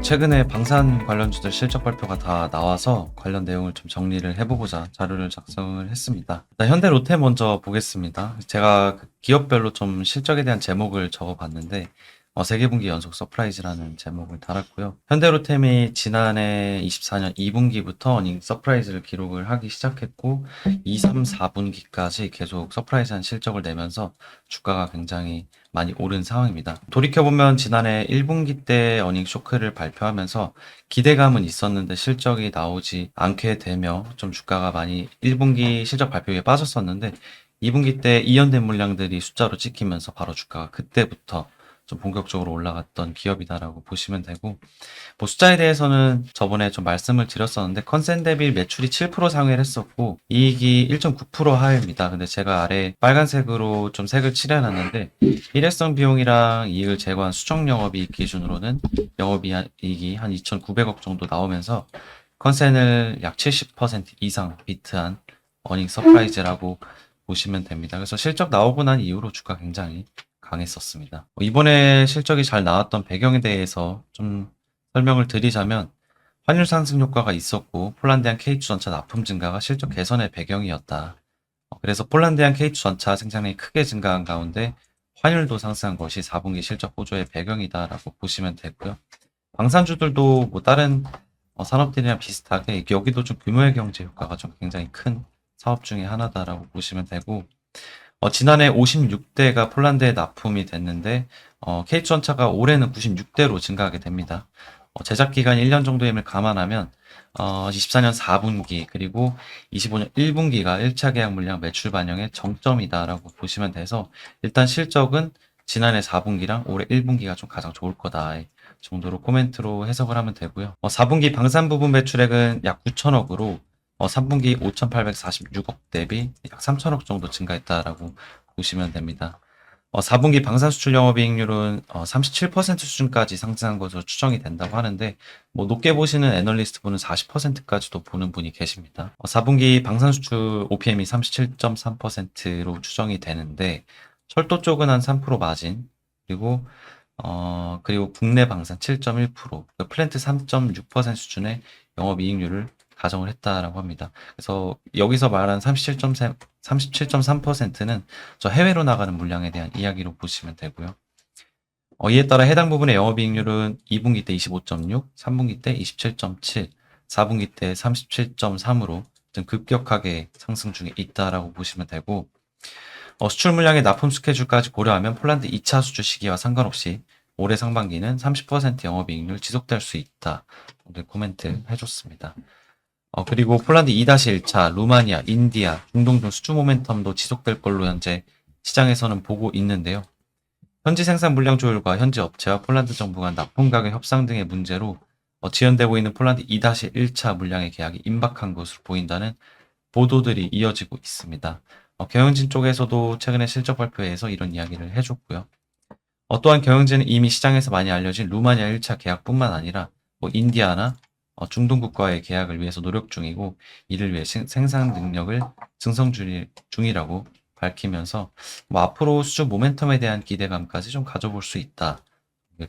최근에 방산 관련주들 실적 발표가 다 나와서 관련 내용을 좀 정리를 해보고자 자료를 작성을 했습니다. 일단 현대로테 먼저 보겠습니다. 제가 그 기업별로 좀 실적에 대한 제목을 적어봤는데 3분기 연속 서프라이즈라는 제목을 달았고요. 현대로템이 지난해 24년 2분기부터 어닝 서프라이즈를 기록을 하기 시작했고 2, 3, 4분기까지 계속 서프라이즈한 실적을 내면서 주가가 굉장히 많이 오른 상황입니다. 돌이켜보면 지난해 1분기 때 어닝 쇼크를 발표하면서 기대감은 있었는데 실적이 나오지 않게 되며 좀 주가가 많이 1분기 실적 발표에 빠졌었는데 2분기 때 이연된 물량들이 숫자로 찍히면서 바로 주가가 그때부터 좀 본격적으로 올라갔던 기업이다라고 보시면 되고, 뭐 숫자에 대해서는 저번에 좀 말씀을 드렸었는데 컨센 대비 매출이 7% 상회를 했었고 이익이 1.9% 하회입니다. 근데 제가 아래 빨간색으로 좀 색을 칠해놨는데 일회성 비용이랑 이익을 제거한 수정 영업이익 기준으로는 영업이익이 한 2,900억 정도 나오면서 컨센을 약 70% 이상 비트한 어닝 서프라이즈라고 보시면 됩니다. 그래서 실적 나오고 난 이후로 주가 굉장히 강했었습니다. 이번에 실적이 잘 나왔던 배경에 대해서 좀 설명을 드리자면 환율 상승 효과가 있었고 폴란드행 K2 전차 납품 증가가 실적 개선의 배경이었다. 그래서 폴란드행 K2 전차 생산량이 크게 증가한 가운데 환율도 상승한 것이 4분기 실적 호조의 배경이다라고 보시면 되고요. 방산주들도 뭐 다른 산업들이랑 비슷하게 여기도 좀 규모의 경제 효과가 좀 굉장히 큰 사업 중에 하나다라고 보시면 되고, 지난해 56대가 폴란드에 납품이 됐는데 K2 전차가 올해는 96대로 증가하게 됩니다. 제작 기간 1년 정도임을 감안하면 24년 4분기 그리고 25년 1분기가 1차 계약 물량 매출 반영의 정점이다라고 보시면 돼서 일단 실적은 지난해 4분기랑 올해 1분기가 좀 가장 좋을 거다 정도로 코멘트로 해석을 하면 되고요. 4분기 방산 부분 매출액은 약 9천억으로 3분기 5,846억 대비 약 3천억 정도 증가했다라고 보시면 됩니다. 4분기 방산 수출 영업이익률은 37% 수준까지 상승한 것으로 추정이 된다고 하는데, 뭐 높게 보시는 애널리스트 분은 40%까지도 보는 분이 계십니다. 4분기 방산 수출 OPM이 37.3%로 추정이 되는데, 철도 쪽은 한 3% 마진, 그리고 국내 방산 7.1%, 플랜트 3.6% 수준의 영업이익률을 가정을 했다라고 합니다. 그래서 여기서 말한 37.3%는 저 해외로 나가는 물량에 대한 이야기로 보시면 되고요. 이에 따라 해당 부분의 영업이익률은 2분기 때 25.6, 3분기 때 27.7, 4분기 때 37.3으로 좀 급격하게 상승 중에 있다라고 보시면 되고, 수출 물량의 납품 스케줄까지 고려하면 폴란드 2차 수주 시기와 상관없이 올해 상반기는 30% 영업이익률 지속될 수 있다. 코멘트 해줬습니다. 그리고 폴란드 2-1차, 루마니아, 인디아, 중동 등 수주 모멘텀도 지속될 걸로 현재 시장에서는 보고 있는데요. 현지 생산 물량 조율과 현지 업체와 폴란드 정부 간 납품 가격 협상 등의 문제로 지연되고 있는 폴란드 2-1차 물량의 계약이 임박한 것으로 보인다는 보도들이 이어지고 있습니다. 경영진 쪽에서도 최근에 실적 발표에서 이런 이야기를 해줬고요. 또한 경영진은 이미 시장에서 많이 알려진 루마니아 1차 계약뿐만 아니라 뭐 인디아나 중동 국가의 계약을 위해서 노력 중이고 이를 위해 생산 능력을 증성 중이라고 밝히면서 뭐 앞으로 수주 모멘텀에 대한 기대감까지 좀 가져볼 수 있다.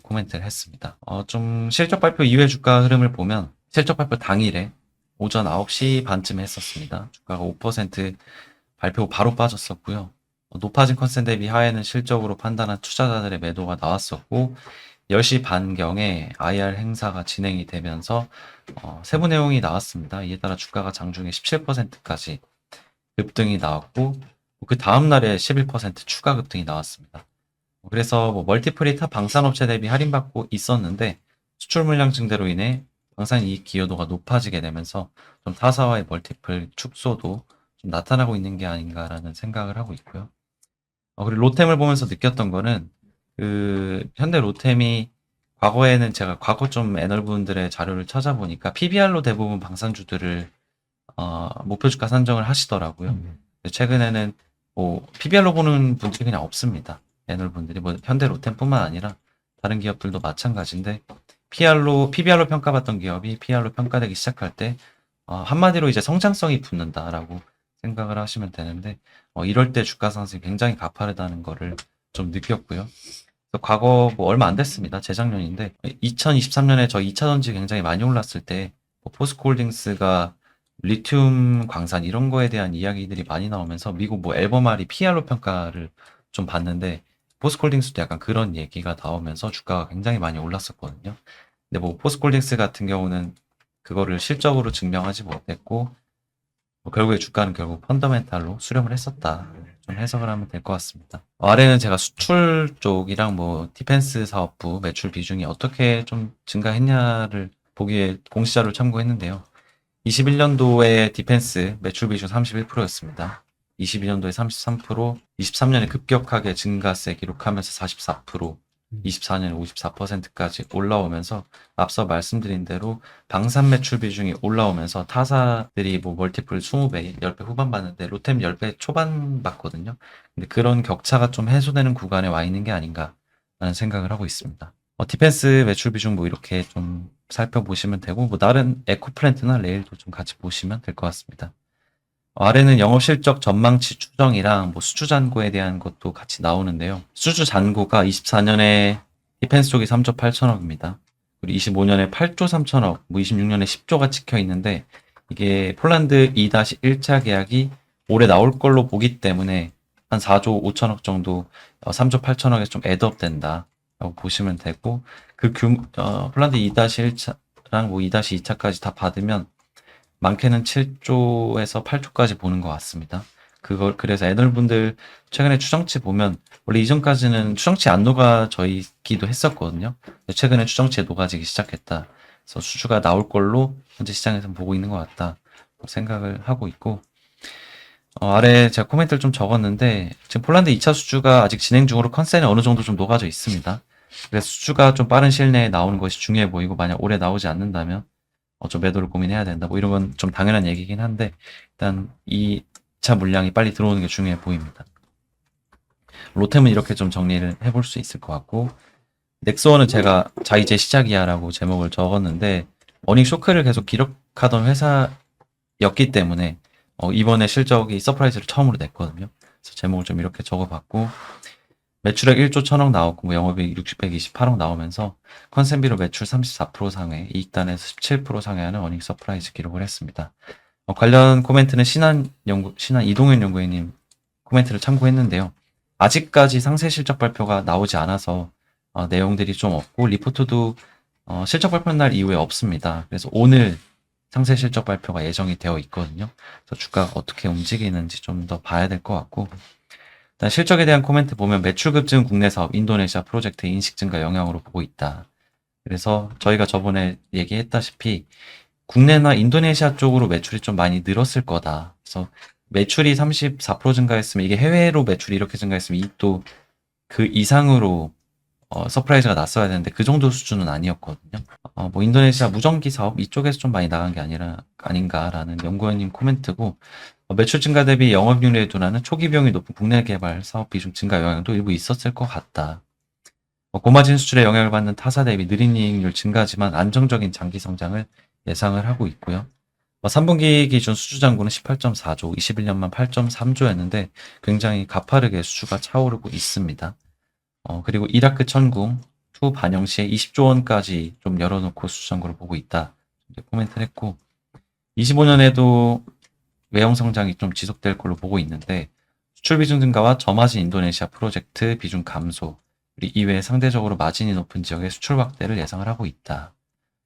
코멘트를 했습니다. 좀 실적 발표 이후의 주가 흐름을 보면 실적 발표 당일에 오전 9시 반쯤에 했었습니다. 주가가 5% 발표 후 바로 빠졌었고요. 높아진 컨센 대비 하에는 실적으로 판단한 투자자들의 매도가 나왔었고 10시 반경에 IR 행사가 진행이 되면서 세부 내용이 나왔습니다. 이에 따라 주가가 장중에 17%까지 급등이 나왔고 그 다음 날에 11% 추가 급등이 나왔습니다. 그래서 뭐 멀티플이 타 방산업체 대비 할인받고 있었는데 수출 물량 증대로 인해 방산 이익 기여도가 높아지게 되면서 좀 타사와의 멀티플 축소도 좀 나타나고 있는 게 아닌가라는 생각을 하고 있고요. 그리고 로템을 보면서 느꼈던 거는 현대 로템이 과거에는 제가 과거 좀 애널분들의 자료를 찾아보니까 PBR로 대부분 방산주들을 목표 주가 산정을 하시더라고요. 최근에는 뭐 PBR로 보는 분들이 그냥 없습니다. 애널분들이 뭐 현대 로템뿐만 아니라 다른 기업들도 마찬가지인데 PBR로 평가받던 기업이 PR로 평가되기 시작할 때 한마디로 이제 성장성이 붙는다라고 생각을 하시면 되는데 이럴 때 주가 상승이 굉장히 가파르다는 거를 좀 느꼈고요. 또 과거 뭐 얼마 안 됐습니다. 재작년인데 2023년에 저 2차 전지 굉장히 많이 올랐을 때 포스코홀딩스가 리튬 광산 이런 거에 대한 이야기들이 많이 나오면서 미국 뭐 앨범알이 PR로 평가를 좀 봤는데 포스코홀딩스도 약간 그런 얘기가 나오면서 주가가 굉장히 많이 올랐었거든요. 근데 뭐 포스코홀딩스 같은 경우는 그거를 실적으로 증명하지 못했고 결국에 주가는 결국 펀더멘탈로 수렴을 했었다. 좀 해석을 하면 될 것 같습니다. 아래는 제가 수출 쪽이랑 뭐 디펜스 사업부 매출 비중이 어떻게 좀 증가했냐를 보기에 공시자료를 참고했는데요. 21년도에 디펜스 매출 비중 31%였습니다. 22년도에 33%, 23년에 급격하게 증가세 기록하면서 44%, 24년에 54%까지 올라오면서 앞서 말씀드린 대로 방산 매출 비중이 올라오면서 타사들이 뭐 멀티플 20배, 10배 후반 받는데 로템 10배 초반 받거든요. 근데 그런 격차가 좀 해소되는 구간에 와 있는 게 아닌가라는 생각을 하고 있습니다. 디펜스 매출 비중 뭐 이렇게 좀 살펴보시면 되고 뭐 다른 에코플랜트나 레일도 좀 같이 보시면 될 것 같습니다. 아래는 영업실적 전망치 추정이랑 뭐 수주 잔고에 대한 것도 같이 나오는데요. 수주 잔고가 24년에 디펜스 쪽이 3조 8천억입니다. 그리고 25년에 8조 3천억, 뭐 26년에 10조가 찍혀 있는데 이게 폴란드 2-1차 계약이 올해 나올 걸로 보기 때문에 한 4조 5천억 정도 3조 8천억에 좀 애드업 된다라고 보시면 되고 폴란드 2-1차랑 뭐 2-2차까지 다 받으면 많게는 7조에서 8조까지 보는 것 같습니다. 그래서 애널분들 최근에 추정치 보면, 원래 이전까지는 추정치 안 녹아져 있기도 했었거든요. 최근에 추정치에 녹아지기 시작했다. 그래서 수주가 나올 걸로 현재 시장에서 보고 있는 것 같다. 생각을 하고 있고, 아래 제가 코멘트를 좀 적었는데, 지금 폴란드 2차 수주가 아직 진행 중으로 컨센에 어느 정도 좀 녹아져 있습니다. 그래서 수주가 좀 빠른 시일 내에 나오는 것이 중요해 보이고, 만약 올해 나오지 않는다면, 좀 매도를 고민해야 된다. 뭐 이런 건 좀 당연한 얘기긴 한데 일단 2차 물량이 빨리 들어오는 게 중요해 보입니다. 로템은 이렇게 좀 정리를 해볼 수 있을 것 같고 넥스원은 제가 자 이제 시작이야라고 제목을 적었는데 어닝 쇼크를 계속 기록하던 회사였기 때문에 이번에 실적이 서프라이즈를 처음으로 냈거든요. 그래서 제목을 좀 이렇게 적어봤고 매출액 1조 1000억 나왔고 영업이익 628억 나오면서 컨센비로 매출 34% 상회, 이익단에서 17% 상회하는 어닝 서프라이즈 기록을 했습니다. 관련 코멘트는 신한 이동현 연구위님 코멘트를 참고했는데요. 아직까지 상세 실적 발표가 나오지 않아서 내용들이 좀 없고 리포트도 실적 발표 날 이후에 없습니다. 그래서 오늘 상세 실적 발표가 예정이 되어 있거든요. 그래서 주가가 어떻게 움직이는지 좀 더 봐야 될 것 같고 일단 실적에 대한 코멘트 보면 매출 급증 국내 사업 인도네시아 프로젝트 인식 증가 영향으로 보고 있다. 그래서 저희가 저번에 얘기했다시피 국내나 인도네시아 쪽으로 매출이 좀 많이 늘었을 거다. 그래서 매출이 34% 증가했으면 이게 해외로 매출이 이렇게 증가했으면 이익도 그 이상으로 서프라이즈가 났어야 되는데 그 정도 수준은 아니었거든요. 뭐 인도네시아 무전기 사업 이쪽에서 좀 많이 나간 게 아닌가라는 연구원님 코멘트고 매출 증가 대비 영업이익률의 둔화는 초기 비용이 높은 국내 개발 사업 비중 증가 영향도 일부 있었을 것 같다. 고마진 수출에 영향을 받는 타사 대비 느린 이익률 증가지만 안정적인 장기 성장을 예상을 하고 있고요. 3분기 기준 수주 잔고는 18.4조, 21년만 8.3조였는데 굉장히 가파르게 수주가 차오르고 있습니다. 그리고 이라크 천궁, 투 반영 시에 20조 원까지 좀 열어놓고 수주 잔고를 보고 있다. 코멘트를 했고 25년에도 외형 성장이 좀 지속될 걸로 보고 있는데 수출 비중 증가와 저마진 인도네시아 프로젝트 비중 감소, 그리고 이외에 상대적으로 마진이 높은 지역의 수출 확대를 예상을 하고 있다.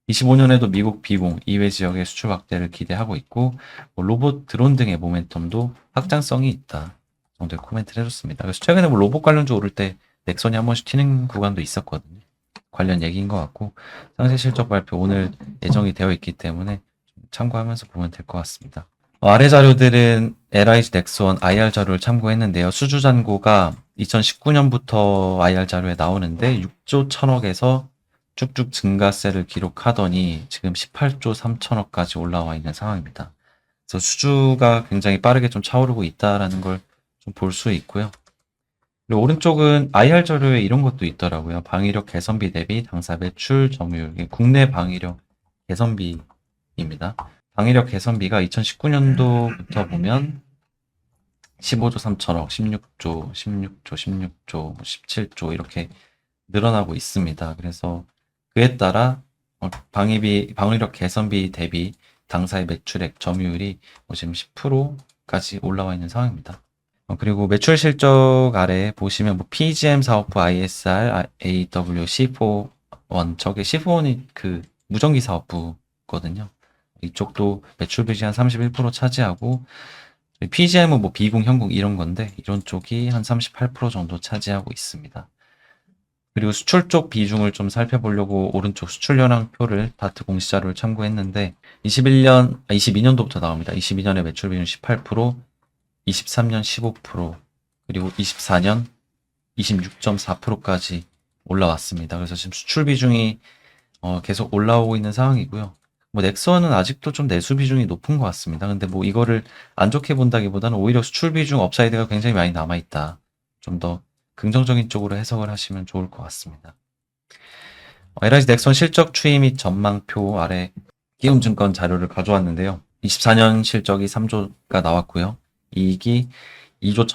25년에도 미국 비공 이외 지역의 수출 확대를 기대하고 있고 로봇 드론 등의 모멘텀도 확장성이 있다 정도의 코멘트를 해줬습니다. 그래서 최근에 뭐 로봇 관련주 오를 때 넥선이 한 번씩 튀는 구간도 있었거든요. 관련 얘기인 것 같고 상세 실적 발표 오늘 예정이 되어 있기 때문에 참고하면서 보면 될 것 같습니다. 아래 자료들은 LIG 넥스원 IR 자료를 참고했는데요. 수주 잔고가 2019년부터 IR 자료에 나오는데 6조 1000억에서 쭉쭉 증가세를 기록하더니 지금 18조 3천억까지 올라와 있는 상황입니다. 그래서 수주가 굉장히 빠르게 좀 차오르고 있다라는 걸 좀 볼 수 있고요. 그리고 오른쪽은 IR 자료에 이런 것도 있더라고요. 방위력 개선비 대비 당사 매출 점유율, 이게 국내 방위력 개선비입니다. 방위력 개선비가 2019년도부터 보면 15조 3천억, 16조, 16조, 16조, 17조 이렇게 늘어나고 있습니다. 그래서 그에 따라 방위력 개선비 대비 당사의 매출액 점유율이 지금 10%까지 올라와 있는 상황입니다. 그리고 매출 실적 아래 보시면 PGM 사업부 ISR, AW, C4원, 저게 C4원이 그 무전기 사업부거든요. 이쪽도 매출 비중이 한 31% 차지하고, PGM은 비공, 현공 이런 건데, 이런 쪽이 한 38% 정도 차지하고 있습니다. 그리고 수출 쪽 비중을 좀 살펴보려고 오른쪽 수출 현황표를 다트 공시자료를 참고했는데, 22년도부터 나옵니다. 22년에 매출 비중 18%, 23년 15%, 그리고 24년 26.4%까지 올라왔습니다. 그래서 지금 수출 비중이 계속 올라오고 있는 상황이고요. 넥스원은 아직도 좀 내수 비중이 높은 것 같습니다. 근데 이거를 안 좋게 본다기보다는 오히려 수출 비중 업사이드가 굉장히 많이 남아있다. 좀 더 긍정적인 쪽으로 해석을 하시면 좋을 것 같습니다. LIG 넥스원 실적 추이 및 전망표 아래 키움증권 자료를 가져왔는데요. 24년 실적이 3조가 나왔고요. 이익이 2조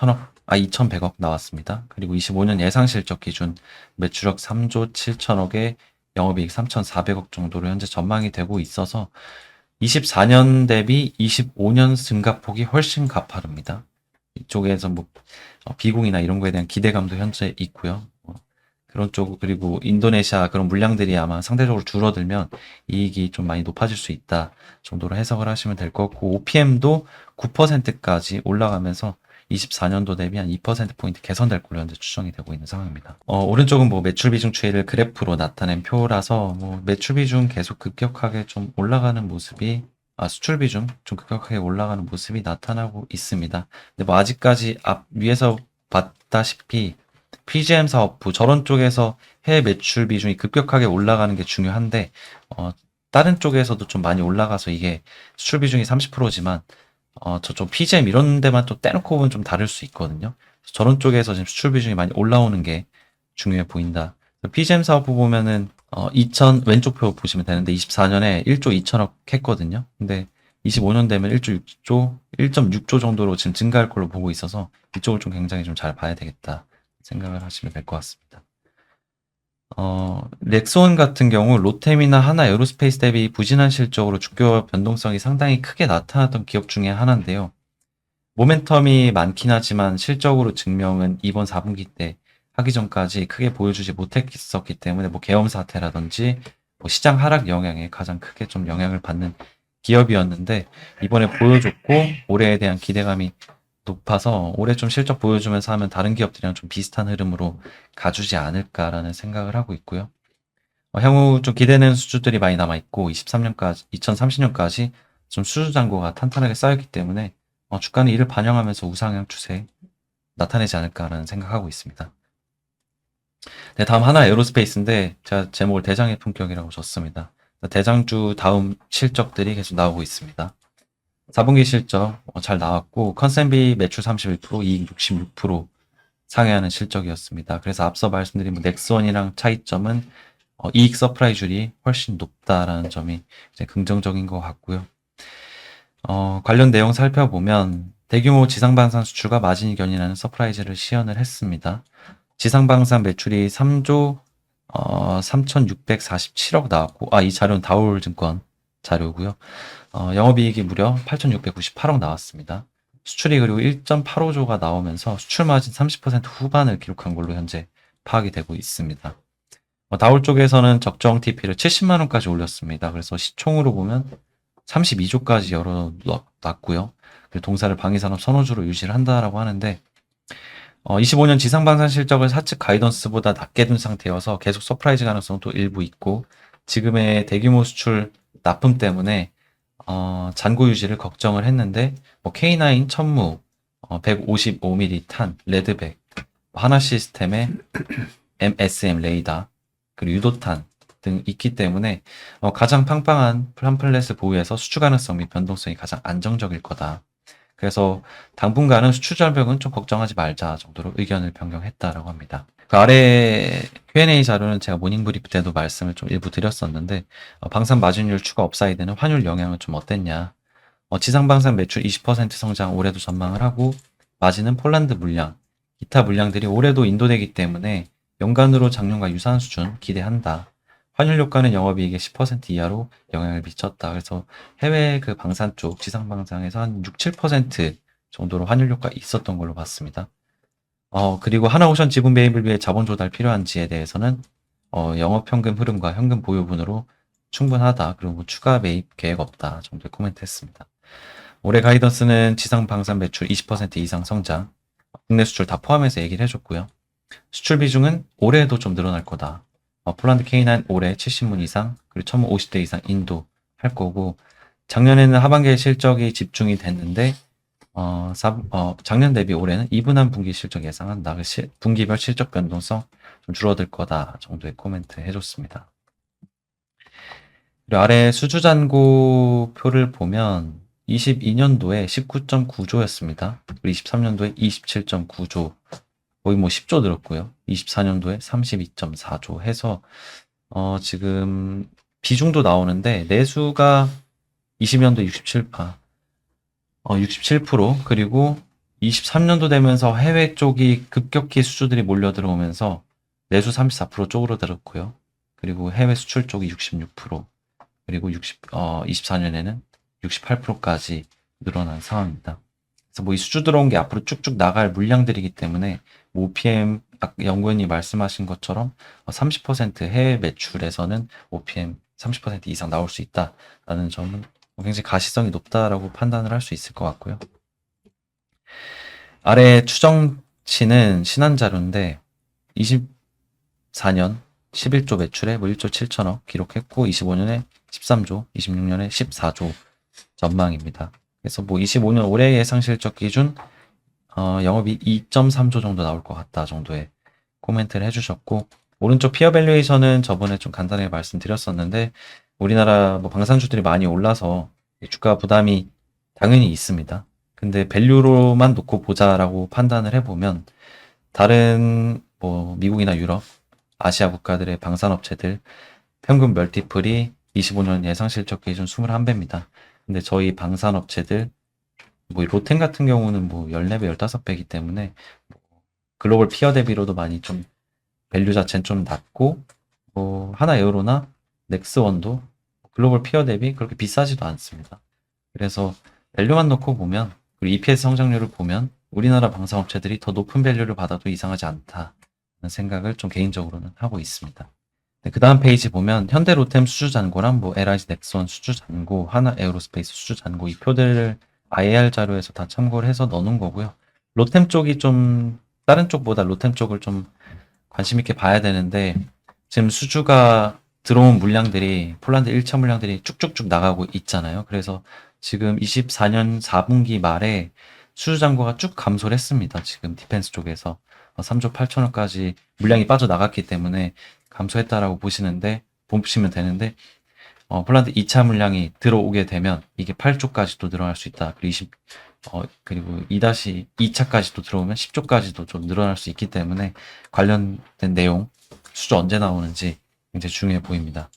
2,100억 나왔습니다. 그리고 25년 예상 실적 기준 매출액 3조 7천억에 영업이익 3,400억 정도로 현재 전망이 되고 있어서 24년 대비 25년 증가폭이 훨씬 가파릅니다. 이쪽에서 비공이나 이런 거에 대한 기대감도 현재 있고요. 그런 쪽, 그리고 인도네시아 그런 물량들이 아마 상대적으로 줄어들면 이익이 좀 많이 높아질 수 있다 정도로 해석을 하시면 될 것 같고, OPM도 9%까지 올라가면서 24년도 대비 한 2%포인트 개선될 걸로 현재 추정이 되고 있는 상황입니다. 오른쪽은 매출 비중 추이를 그래프로 나타낸 표라서 매출 비중 계속 급격하게 좀 올라가는 모습이, 수출 비중 좀 급격하게 올라가는 모습이 나타나고 있습니다. 근데 아직까지 위에서 봤다시피 PGM 사업부 저런 쪽에서 해외 매출 비중이 급격하게 올라가는 게 중요한데, 다른 쪽에서도 좀 많이 올라가서 이게 수출 비중이 30%지만 저쪽 PGM 이런 데만 또 떼놓고 보면 좀 다를 수 있거든요. 저런 쪽에서 지금 수출 비중이 많이 올라오는 게 중요해 보인다. PGM 사업부 보면은 왼쪽 표 보시면 되는데 24년에 1조 2천억 했거든요. 근데 25년 되면 1.6조 정도로 지금 증가할 걸로 보고 있어서 이쪽을 좀 굉장히 좀 잘 봐야 되겠다 생각을 하시면 될 것 같습니다. 렉스원 같은 경우 로템이나 하나 에어로스페이스 대비 부진한 실적으로 주가 변동성이 상당히 크게 나타났던 기업 중에 하나인데요. 모멘텀이 많긴 하지만 실적으로 증명은 이번 4분기 때 하기 전까지 크게 보여주지 못했었기 때문에 계엄 사태라든지 시장 하락 영향에 가장 크게 좀 영향을 받는 기업이었는데, 이번에 보여줬고 올해에 대한 기대감이 높아서 올해 좀 실적 보여주면서 하면 다른 기업들이랑 좀 비슷한 흐름으로 가주지 않을까라는 생각을 하고 있고요. 향후 좀 기대되는 수주들이 많이 남아있고 2030년까지 좀 수주 잔고가 탄탄하게 쌓였기 때문에 주가는 이를 반영하면서 우상향 추세 나타내지 않을까라는 생각하고 있습니다. 네, 다음 하나 에어로스페이스인데 제가 제목을 대장의 품격이라고 줬습니다. 대장주 다음 실적들이 계속 나오고 있습니다. 4분기 실적 잘 나왔고 컨센비 매출 31%, 이익 66% 상회하는 실적이었습니다. 그래서 앞서 말씀드린 넥스원이랑 차이점은 이익 서프라이즈율이 훨씬 높다라는 점이 이제 긍정적인 것 같고요. 관련 내용 살펴보면 대규모 지상방산 수출과 마진이 견인하는 서프라이즈를 시연을 했습니다. 지상방산 매출이 3조 3,647억 나왔고, 이 자료는 다올증권 자료고요. 영업이익이 무려 8,698억 나왔습니다. 수출이 그리고 1.85조가 나오면서 수출 마진 30% 후반을 기록한 걸로 현재 파악이 되고 있습니다. 다올 쪽에서는 적정 TP를 70만 원까지 올렸습니다. 그래서 시총으로 보면 32조까지 열어놨고요. 동사를 방위산업 선호주로 유지를 한다라고 하는데, 25년 지상방산 실적을 사측 가이던스보다 낮게 둔 상태여서 계속 서프라이즈 가능성도 일부 있고, 지금의 대규모 수출 납품 때문에 잔고 유지를 걱정을 했는데, K9 천무, 155mm 탄, 레드백, 하나 시스템의 MSM 레이더, 그리고 유도탄 등 있기 때문에 가장 팡팡한 팜플렛을 보유해서 수출 가능성 및 변동성이 가장 안정적일 거다. 그래서 당분간은 수출 절벽은 좀 걱정하지 말자 정도로 의견을 변경했다라고 합니다. 그 아래 Q&A 자료는 제가 모닝브리프 때도 말씀을 좀 일부 드렸었는데, 방산 마진율 추가 업사이드는 환율 영향은 좀 어땠냐. 지상방산 매출 20% 성장 올해도 전망을 하고, 마진은 폴란드 물량, 기타 물량들이 올해도 인도되기 때문에 연간으로 작년과 유사한 수준 기대한다. 환율 효과는 영업이익의 10% 이하로 영향을 미쳤다. 그래서 해외 그 방산 쪽, 지상 방산에서 한 6, 7% 정도로 환율 효과 있었던 걸로 봤습니다. 그리고 하나오션 지분 매입을 위해 자본 조달 필요한지에 대해서는 영업 현금 흐름과 현금 보유분으로 충분하다. 그리고 뭐 추가 매입 계획 없다 정도의 코멘트 했습니다. 올해 가이던스는 지상 방산 매출 20% 이상 성장, 국내 수출 다 포함해서 얘기를 해줬고요. 수출 비중은 올해에도 좀 늘어날 거다. 폴란드 K9 올해 70문 이상, 그리고 1050대 이상 인도 할 거고, 작년에는 하반기에 실적이 집중이 됐는데, 작년 대비 올해는 이분한 분기 실적 예상한다. 분기별 실적 변동성 좀 줄어들 거다 정도의 코멘트 해줬습니다. 그리고 아래 수주잔고 표를 보면 22년도에 19.9조였습니다. 그리고 23년도에 27.9조, 거의 뭐 10조 늘었고요. 24년도에 32.4조 해서 지금 비중도 나오는데 내수가 20년도 67%, 그리고 23년도 되면서 해외 쪽이 급격히 수주들이 몰려 들어오면서 내수 34% 쪽으로 들었고요. 그리고 해외 수출 쪽이 66%, 그리고 24년에는 68%까지 늘어난 상황입니다. 그래서 뭐 이 수주 들어온 게 앞으로 쭉쭉 나갈 물량들이기 때문에 OPM 연구원이 말씀하신 것처럼 30% 해외 매출에서는 OPM 30% 이상 나올 수 있다라는 점은 굉장히 가시성이 높다라고 판단을 할 수 있을 것 같고요. 아래 추정치는 신한 자료인데 24년 11조 매출에 뭐 1조 7천억 기록했고 25년에 13조, 26년에 14조 전망입니다. 그래서 뭐 25년 올해 예상 실적 기준 영업이 2.3조 정도 나올 것 같다 정도의 코멘트를 해주셨고, 오른쪽 피어 밸류에이션은 저번에 좀 간단하게 말씀드렸었는데 우리나라 뭐 방산주들이 많이 올라서 주가 부담이 당연히 있습니다. 근데 밸류로만 놓고 보자라고 판단을 해보면 다른 뭐 미국이나 유럽, 아시아 국가들의 방산업체들 평균 멀티플이 25년 예상 실적 기준 21배입니다. 근데 저희 방산업체들 뭐 로템 같은 경우는 뭐 14배, 15배이기 때문에 글로벌 피어 대비로도 많이 좀 밸류 자체는 좀 낮고, 뭐 하나 에어로나 넥스원도 글로벌 피어 대비 그렇게 비싸지도 않습니다. 그래서 밸류만 놓고 보면, 그리고 EPS 성장률을 보면 우리나라 방산업체들이 더 높은 밸류를 받아도 이상하지 않다는 생각을 좀 개인적으로는 하고 있습니다. 그 다음 페이지 보면 현대 로템 수주 잔고랑 뭐 LIG 넥스원 수주 잔고, 하나 에어로스페이스 수주 잔고 이 표들을 IR 자료에서 다 참고를 해서 넣어놓은 거고요. 로템 쪽이 좀 다른 쪽보다 로템 쪽을 좀 관심 있게 봐야 되는데, 지금 수주가 들어온 물량들이 폴란드 1차 물량들이 쭉쭉쭉 나가고 있잖아요. 그래서 지금 24년 4분기 말에 수주 잔고가 쭉 감소를 했습니다. 지금 디펜스 쪽에서 3조 8천억까지 물량이 빠져나갔기 때문에 감소했다라고 보시면 되는데, 폴란드 2차 물량이 들어오게 되면 이게 8조까지도 늘어날 수 있다. 그리고 2-2차까지도 들어오면 10조까지도 좀 늘어날 수 있기 때문에 관련된 내용, 수주 언제 나오는지 굉장히 중요해 보입니다.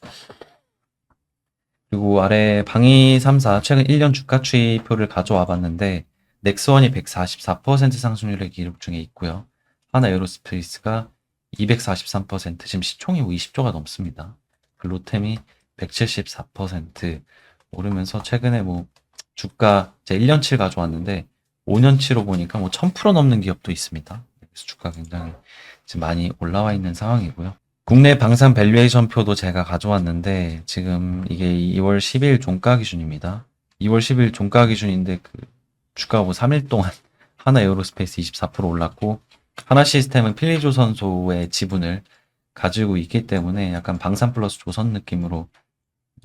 그리고 아래 방위 3사 최근 1년 주가 추이표를 가져와 봤는데, 넥스원이 144% 상승률의 기록 중에 있고요. 하나 에어로스페이스가 243%, 지금 시총이 20조가 넘습니다. 로템이 174% 오르면서 최근에 뭐 주가 제 1년치를 가져왔는데 5년치로 보니까 뭐 1000% 넘는 기업도 있습니다. 그래서 주가 굉장히 지금 많이 올라와 있는 상황이고요. 국내 방산 밸류에이션 표도 제가 가져왔는데 지금 이게 2월 10일 종가 기준입니다. 2월 10일 종가 기준인데 그 주가가 뭐 3일 동안 하나 에어로스페이스 24% 올랐고, 하나 시스템은 필리조선소의 지분을 가지고 있기 때문에 약간 방산 플러스 조선 느낌으로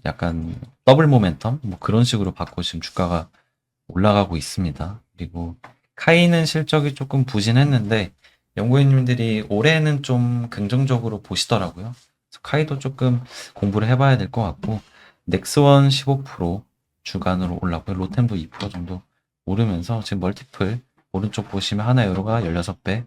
약간 더블 모멘텀 뭐 그런 식으로 받고 지금 주가가 올라가고 있습니다. 그리고 카이는 실적이 조금 부진했는데 연구인님들이 올해는 좀 긍정적으로 보시더라고요. 그래서 카이도 조금 공부를 해봐야 될 것 같고, 넥스원 15% 주간으로 올랐고요. 로템도 2% 정도 오르면서 지금 멀티플 오른쪽 보시면 하나 에어로가 16배,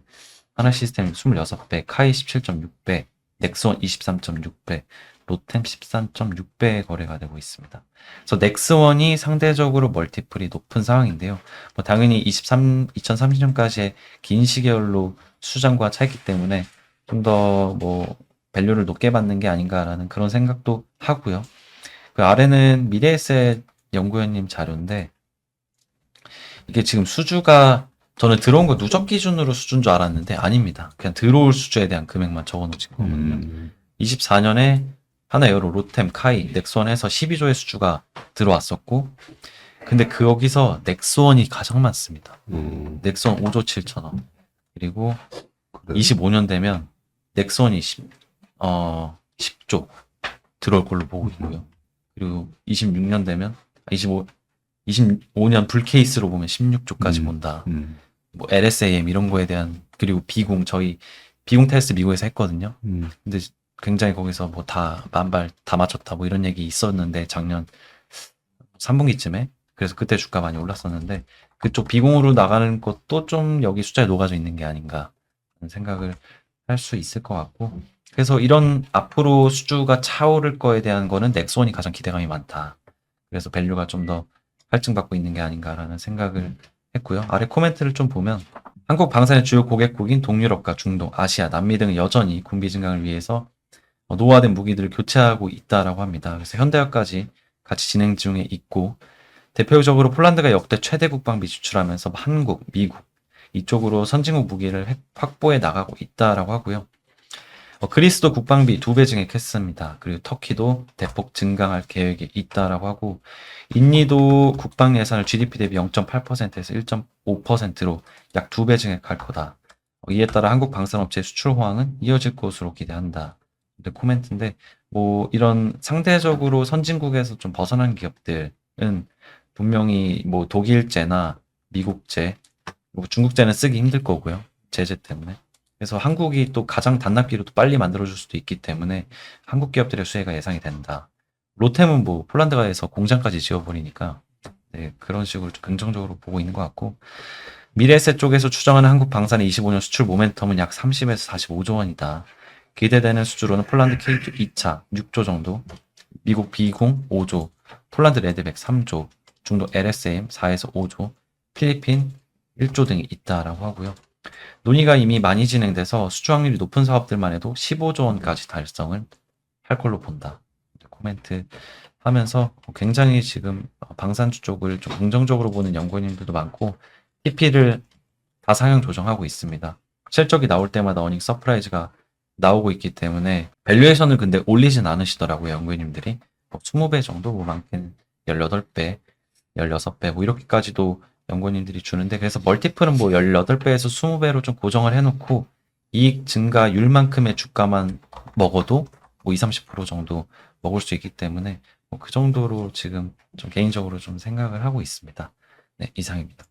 하나 시스템 26배, 카이 17.6배, 넥스원 23.6배, 로템 13.6배 거래가 되고 있습니다. 그래서 넥스원이 상대적으로 멀티플이 높은 상황인데요. 뭐 당연히 2030년까지의 긴 시계열로 수장과 차있기 때문에 좀 더 뭐 밸류를 높게 받는 게 아닌가라는 그런 생각도 하고요. 그 아래는 미래에셋 연구원님 자료인데 이게 지금 수주가 저는 들어온 거 누적 기준으로 수준 줄 알았는데 아닙니다. 그냥 들어올 수주에 대한 금액만 적어놓은 거거든요. 24년에 하나에어로, 로템, 카이, 넥스원 해서 12조의 수주가 들어왔었고 근데 거기서 넥스원이 가장 많습니다. 넥스원 5조 7천억. 그리고 그래. 25년 되면 넥스원이 10조 들어올 걸로 보고 있고요. 그리고 26년 되면 25년 불케이스로 보면 16조까지 본다. 뭐 LSAM 이런 거에 대한 그리고 비공 저희 비공 테스트 미국에서 했거든요. 근데 굉장히 거기서 뭐 다 만발 다 맞췄다 뭐 이런 얘기 있었는데 작년 3분기쯤에 그래서 그때 주가 많이 올랐었는데 그쪽 비공으로 나가는 것도 좀 여기 숫자에 녹아져 있는 게 아닌가 하는 생각을 할 수 있을 것 같고 그래서 이런 앞으로 수주가 차오를 거에 대한 거는 넥스원이 가장 기대감이 많다. 그래서 밸류가 좀 더 할증받고 있는 게 아닌가라는 생각을 했고요. 아래 코멘트를 좀 보면 한국 방산의 주요 고객국인 동유럽과 중동, 아시아, 남미 등은 여전히 군비 증강을 위해서 노후화된 무기들을 교체하고 있다라고 합니다. 그래서 현대화까지 같이 진행 중에 있고 대표적으로 폴란드가 역대 최대 국방비 지출하면서 한국, 미국 이쪽으로 선진국 무기를 확보해 나가고 있다라고 하고요. 그리스도 국방비 2배 증액했습니다. 그리고 터키도 대폭 증강할 계획이 있다라고 하고 인니도 국방 예산을 GDP 대비 0.8%에서 1.5%로 약 2배 증액할 거다. 이에 따라 한국 방산업체의 수출 호황은 이어질 것으로 기대한다. 근데 코멘트인데 뭐 이런 상대적으로 선진국에서 좀 벗어난 기업들은 분명히 뭐 독일제나 미국제, 뭐 중국제는 쓰기 힘들 거고요. 제재 때문에. 그래서 한국이 또 가장 단납기로 또 빨리 만들어줄 수도 있기 때문에 한국 기업들의 수혜가 예상이 된다. 로템은 뭐 폴란드가에서 공장까지 지어버리니까 네, 그런 식으로 좀 긍정적으로 보고 있는 것 같고 미래에셋 쪽에서 추정하는 한국 방산의 25년 수출 모멘텀은 약 30에서 45조 원이다. 기대되는 수주로는 폴란드 K2 2차 6조 정도, 미국 B20 5조, 폴란드 레드백 3조, 중도 LSAM 4에서 5조, 필리핀 1조 등이 있다라고 하고요. 논의가 이미 많이 진행돼서 수주 확률이 높은 사업들만 해도 15조 원까지 달성을 할 걸로 본다. 코멘트 하면서 굉장히 지금 방산주 쪽을 좀 긍정적으로 보는 연구원님들도 많고 TP를 다 상향 조정하고 있습니다. 실적이 나올 때마다 어닝 서프라이즈가 나오고 있기 때문에 밸류에이션을 근데 올리진 않으시더라고요. 연구원님들이 20배 정도 뭐 많게는 18배, 16배 뭐 이렇게까지도 연구원님들이 주는데 그래서 멀티플은 뭐 18배에서 20배로 좀 고정을 해놓고 이익 증가율만큼의 주가만 먹어도 뭐 20, 30% 정도 먹을 수 있기 때문에 뭐 그 정도로 지금 좀 개인적으로 좀 생각을 하고 있습니다. 네, 이상입니다.